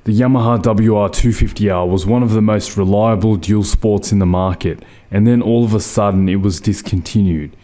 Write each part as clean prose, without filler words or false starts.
The Yamaha WR250R was one of the most reliable dual sports in the market, and then all of a sudden it was discontinued.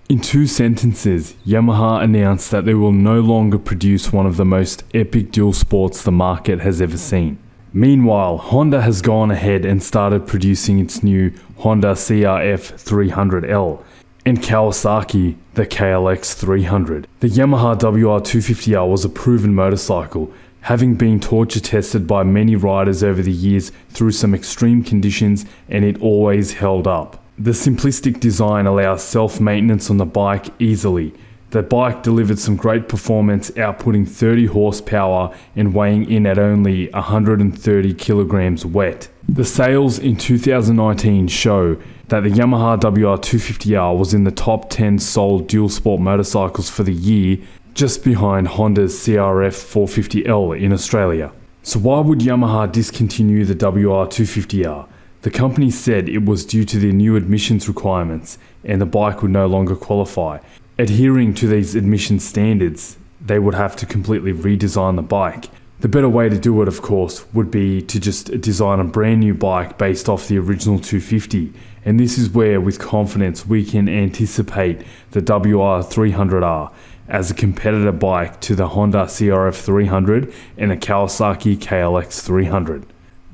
In 2 sentences, Yamaha announced that they will no longer produce one of the most epic dual sports the market has ever seen. Meanwhile, Honda has gone ahead and started producing its new Honda CRF450L, and Kawasaki the KLX300. The Yamaha WR250R was a proven motorcycle, having been torture tested by many riders over the years through some extreme conditions, and it always held up. The simplistic design allows self-maintenance on the bike easily. The bike delivered some great performance, outputting 30 horsepower and weighing in at only 130 kilograms wet. The sales in 2019 show that the Yamaha WR250R was in the top 10 sold dual sport motorcycles for the year, just behind Honda's CRF450L in Australia. So why would Yamaha discontinue the WR250R? The company said it was due to the new emissions requirements and the bike would no longer qualify. Adhering to these emission standards, they would have to completely redesign the bike. The better way to do it, of course, would be to just design a brand new bike based off the original 250. And this is where, with confidence, we can anticipate the WR300R as a competitor bike to the Honda CRF300 and the Kawasaki KLX300.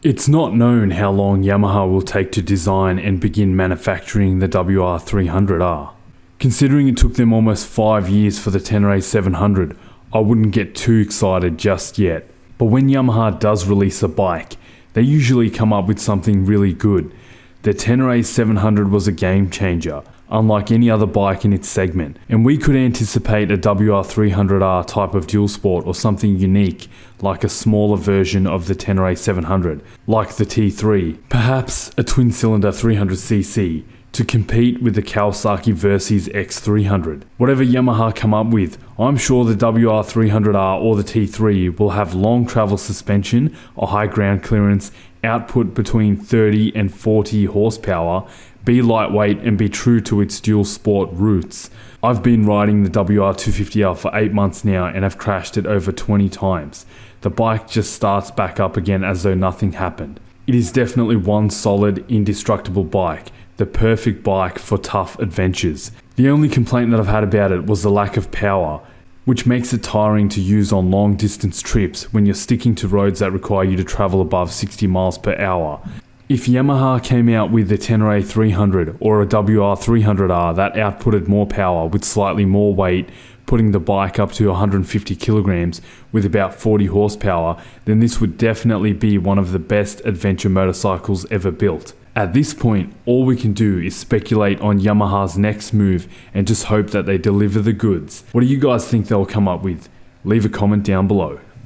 It's not known how long Yamaha will take to design and begin manufacturing the WR300R. Considering it took them almost 5 years for the Tenere 700, I wouldn't get too excited just yet. But when Yamaha does release a bike, they usually come up with something really good. The Tenere 700 was a game changer, unlike any other bike in its segment, and we could anticipate a WR300R type of dual sport or something unique, like a smaller version of the Tenere 700, like the T3, perhaps a twin-cylinder 300cc, to compete with the Kawasaki Versys X300. Whatever Yamaha come up with, I'm sure the WR300R or the T3 will have long travel suspension, a high ground clearance, output between 30 and 40 horsepower, be lightweight and be true to its dual sport roots. I've been riding the WR250R for 8 months now and have crashed it over 20 times. The bike just starts back up again as though nothing happened. It is definitely one solid, indestructible bike. The perfect bike for tough adventures. The only complaint that I've had about it was the lack of power, which makes it tiring to use on long distance trips when you're sticking to roads that require you to travel above 60 miles per hour. If Yamaha came out with the Tenere 300 or a WR300R that outputted more power with slightly more weight, putting the bike up to 150 kilograms with about 40 horsepower, then this would definitely be one of the best adventure motorcycles ever built. At this point, all we can do is speculate on Yamaha's next move and just hope that they deliver the goods. What do you guys think they'll come up with? Leave a comment down below.